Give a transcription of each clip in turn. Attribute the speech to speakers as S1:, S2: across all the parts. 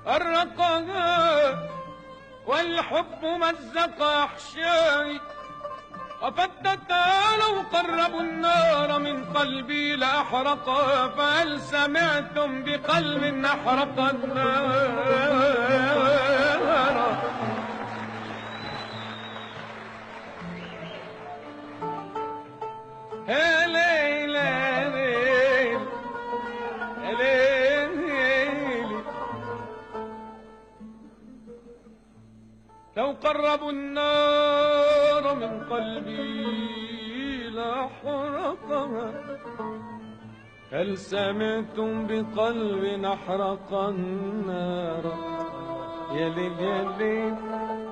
S1: أرقها والحب مزق أحشائي، وفتتا لو قربوا النار من قلبي لأحرقها، فهل سمعتم بقلب أحرق النار؟ يا ليل يا ليل يا ليل، لو قربوا النار من قلبي لأحرقها، هل سمعتم بقلب أحرق النار؟ يا ليل يا ليل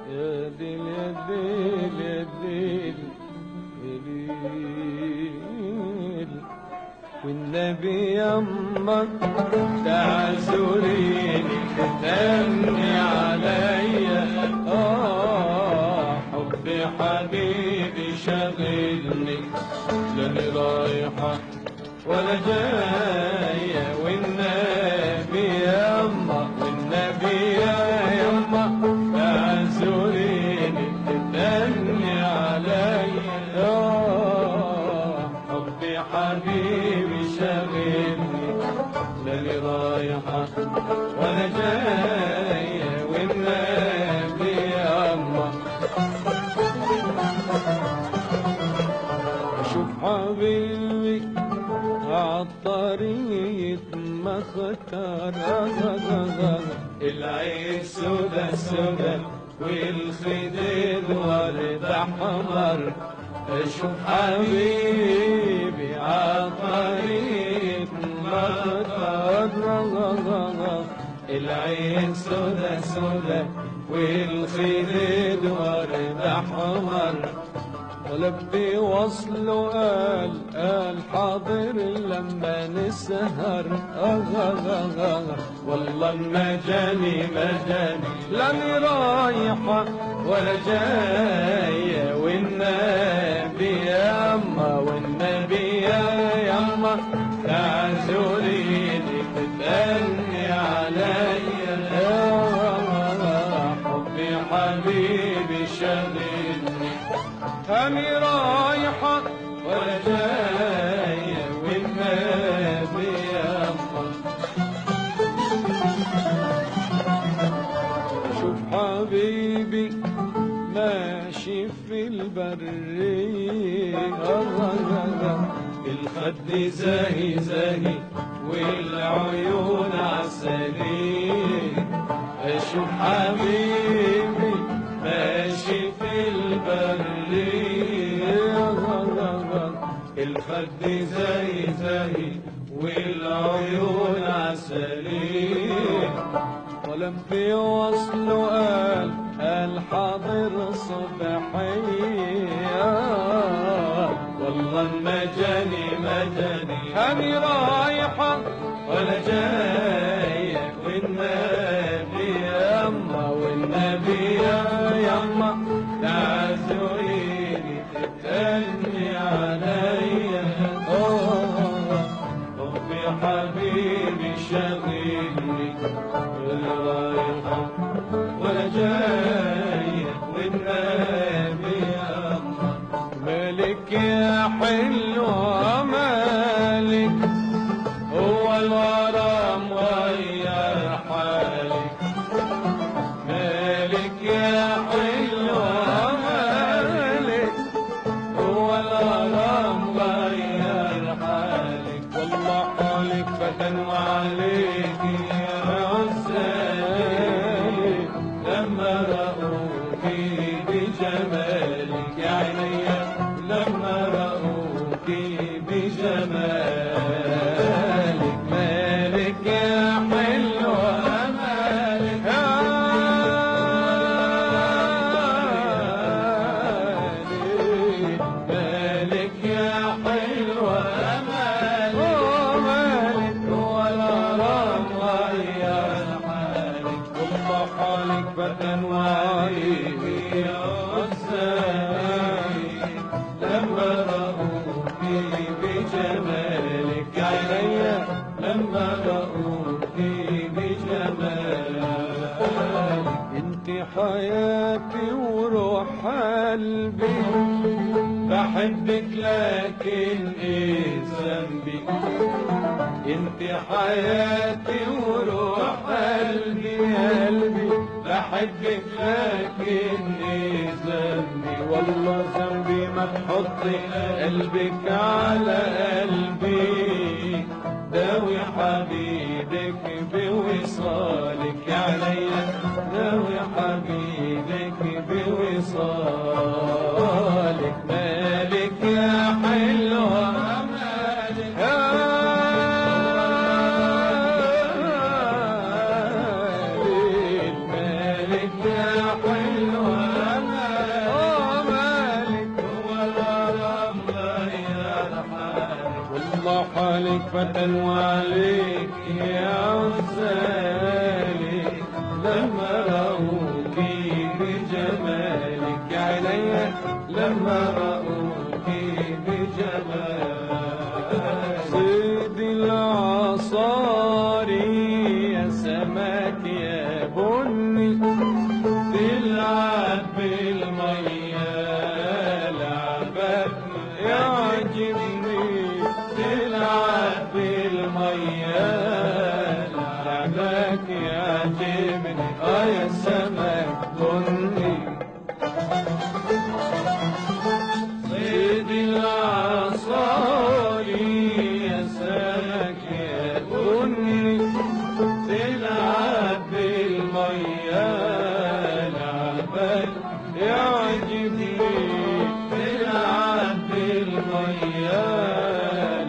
S1: يا ليل يا ليل يا ليل يا ليل، والنبي يمك تعذريني تتمني عليا، حب حبيبي شاغلني، لاني رايحة ولا جاية، والنبي يما والنبي يا يما تعذريني تتمني عليا، حبي حبيبي شاغلني، لاني رايحة ولا جاية، والنبي يما اشوف حبيبي عالطريق ما خطر، العين سودا سودا والخدود ورد احمر، اشوف حبيبي عالطريق ما خطر، العين سودا سودا والخدود ورد احمر، ولبي وصله قال حاضر لما نسهر، والله ما جاني لاني رايحة ولا جاية، والنبي يما والنبي يا يما تعذريني تتأني عليا، حبي حبيبي شاغلني، أني رايحة ولا جاية، والنبي يما شوف حبيبي ماشي في البرية، الخد زاهي زاهي والعيون عسلية، أشوف حبيبي ماشي في البرية، الخد زاهي زاهي والعيون عسلية، ولم في وصله قال حاضر صبحية، والله ما جاني أني رايحة ولا جاية، والنبي يما والنبي يا يما تعذريني تتأني عليا، حبي حبيبي شاغلني، ولا رايحة ولا جاية، والنبي يما مالك يا حلوة مالك، هو الغرام غير حالك، مالك يا حلوة مالك، هو الغرام غير حالك، والله حالك فتن وعليك يا عزالي، لما رأوكي بجمالك يا عينيا، لما رأوكي بجمالك، مالك يا حلوة مالك، مالك يا حلوة مالك، هو الغرام غير حالك، والله حالك فتن وعليك يا عزالي، لما رأوكي بجمالك يا عينيا، لما رأوكي بجمالك. حياتي وروح قلبي، بحبك لكن ايه ذنبي؟ انت حياتي وروح قلبي، قلبي بحبك لكن ايه ذنبي؟ والله ذنبي ما تحطي قلبك على قلبي، داوي حبيبك بوصالك عليا، داوي حبيبك بوصالك. مالك يا حلوة مالك مالك يا حلوة مالك هو الغرام غير حالك، والله حالك فتن وعليك يا عزالي، لما رأوكي بجمالك عليا، لما رأوكي بجمالك. صيد العصاري يا سمك يا بني، تلعب بالمية لعبك يعجبني، تلعب بالمية لعبك يعجبني، يا سمك بني. صيد العصاري يا سمك يا بني، تلعب بالمية لعبك يعجبني، تلعب بالمية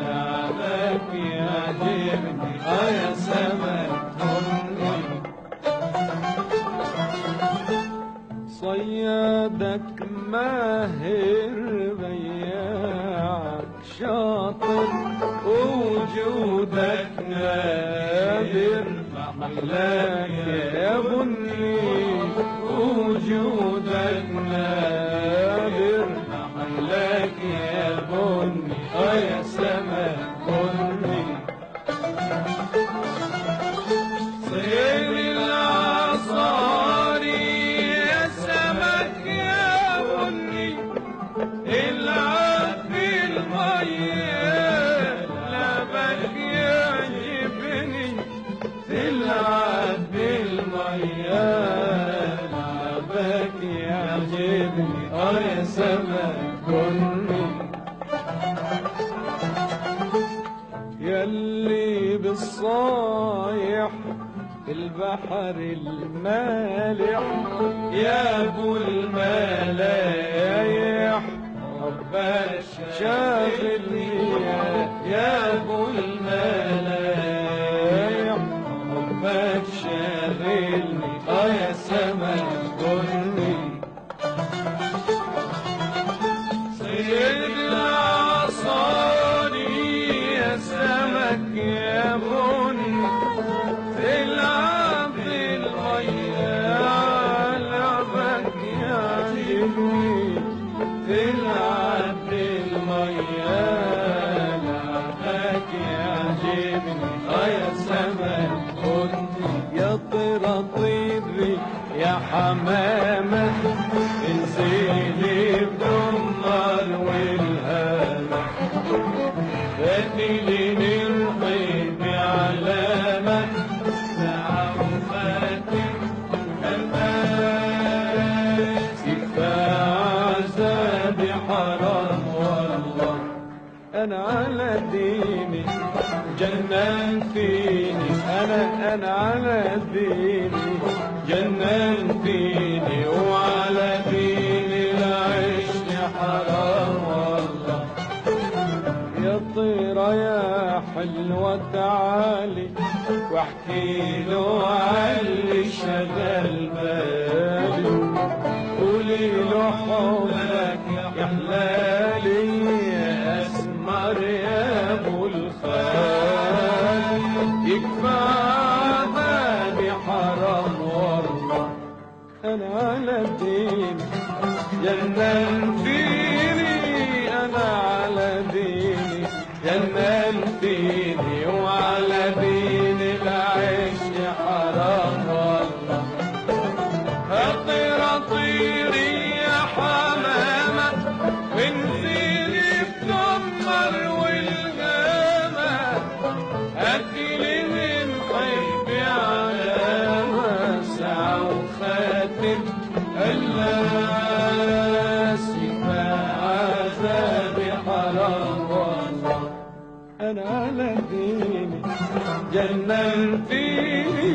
S1: لعبك يعجبني، يا سمك بني. صيادك ماهر بياعك شاطر، وجودك نادر محلاك يا بني، وجودك نادر محلاك يا بني، يا سمك بني. صيد العصاري يا سمك يا بني، العب بالمية لعبك يعجبني، تلعب بالمية لعبك يعجبني، يا سمك بني. يلي بالصايح البحر المالح، يا ابو الملايح حبك شاغلني، يا ابو الملايح حبك شاغلني، يا سمك بني. صيد العصاري يا سمك يا بني، تلعب بالمية لعبك يعجبني، تلعب بالمية لعبك يعجبني، يا سمك بني. يا طيرة طيري يا حمامة، انزلي بدمر والهامة، فاتي لي نلقي بعلامة، تعوفاتك الناس كفاية عذابي حرام والله، أنا على ديني جنان فيني، أنا على ديني جنان فيني، وعلى ديني العشق حرام والله. يا طيرة يا حلوة تعالي، واحكي له عاللي شغل بالي، قولي له حبك يا حلالي، يا اسمر يا ابو الخال، يكفى عذابي حرام والله، انا على دين جنان فيني، انا على ديني جنان فيني، وعلى دين العيش حرام والله. هطير جننتيني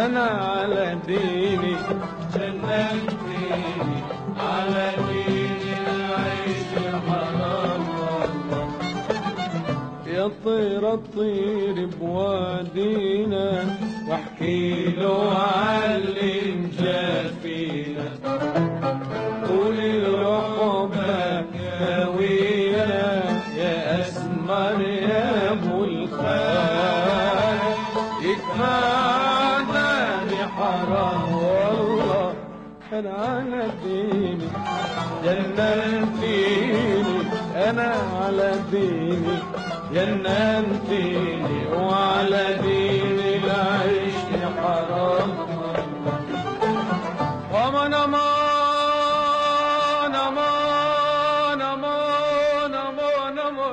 S1: أنا على ديني، جننتيني على ديني العيش حرام والله. يا طير الطير بوادينا واحكي له عاللي مجافينا، قولي له حبك هوينا يا أسمر يا أبو الخال، يكفانا بحرام والله أنا على ديني، جننتيني أنا على ديني، جننتيني وعلى ديني العيش حرام. ومن أمان أمان أمان أمان أمان أمان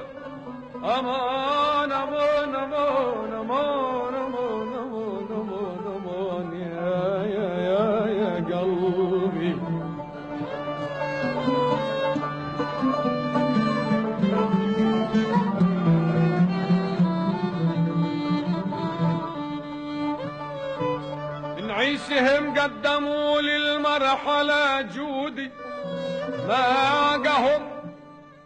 S1: أمان أمان أمان أمان أمان أمان يا قلبي. نعيشهم قدموا للمرحلة جودي، باقهم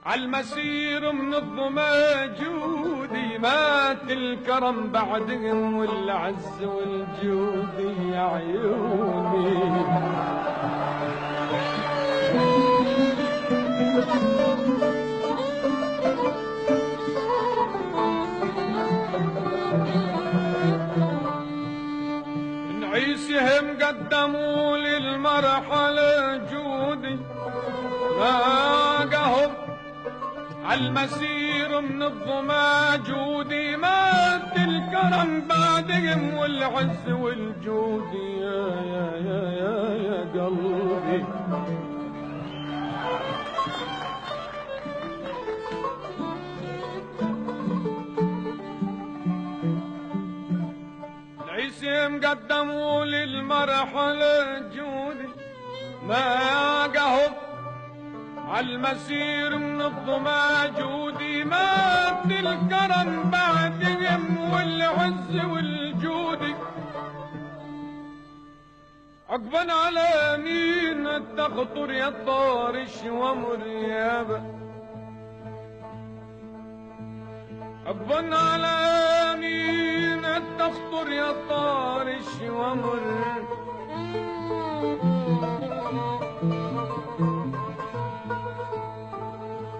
S1: عالمسير من الظما جودي، مات الكرم بعدهم والعز والجودي يا عيوني. نعيشهم قدموا للمرحلة جودي، باقهم عالمسير من الظما جودي، مات الكرم بعدهم والعز والجودي يا قلبي. العيسيم قدموا للمرحلة جودي، باقهم عالمسير من الظما جودي، مات الكرم بعدهم والعز والجودي. عقبا على مين تخطر يا طارش ومر يابا، عقبا على مين تخطر يا طارش ومر،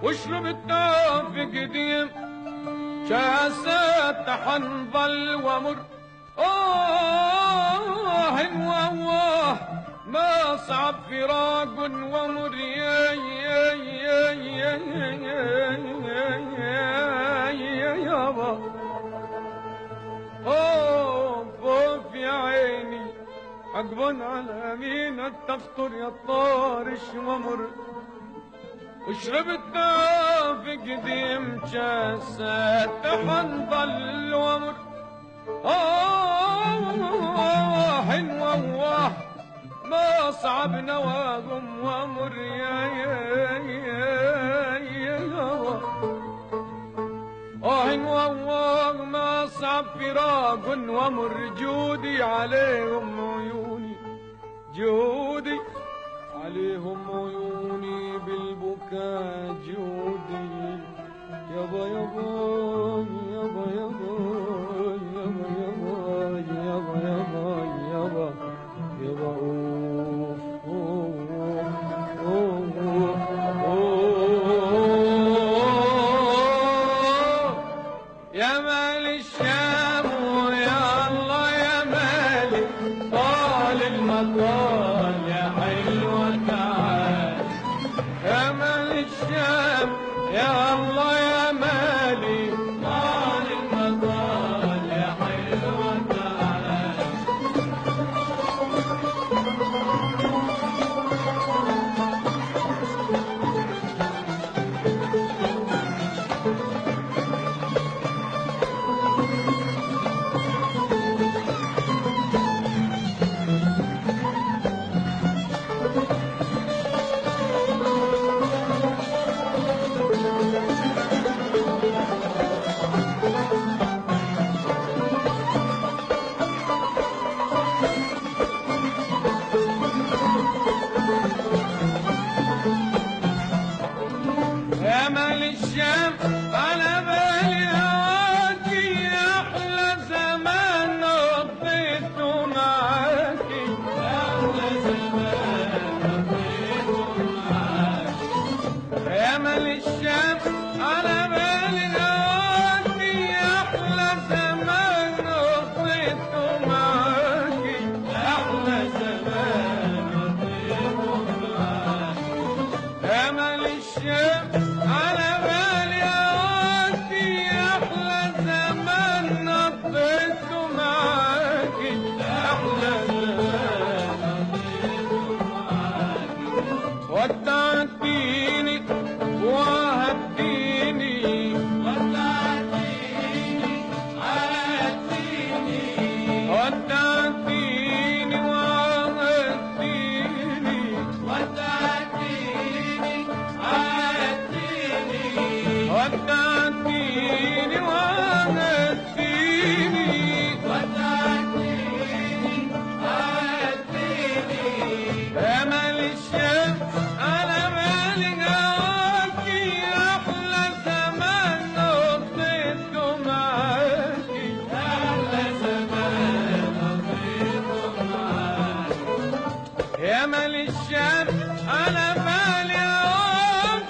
S1: واشرب التوفي قديم كاسات حنظل ومر. واه ما صعب فراق ومر يابا. خوف يا عيني عقبا على مين تخطر يا طارش ومر، واشرب التوفي قديم كاسات حنظل ومر. واه ما صعب نواهم ومر واه ما صعب فراق ومر. جودي عليهم عيوني، جودي عليهم عيوني بالبكاء جودي. يابا يابا يابا يابا يابا يابا يابا يابا يابا يا مال الشام ويا الله يا مالي، طال المطال يا حلوة تعال. يا مال الشام يا الله يا مالي، طال المطال جمال الشام على بالي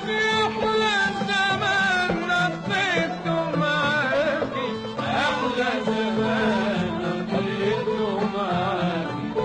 S1: في أحلى زمان قضيته معاكي أحلى زمان قضيته معاكي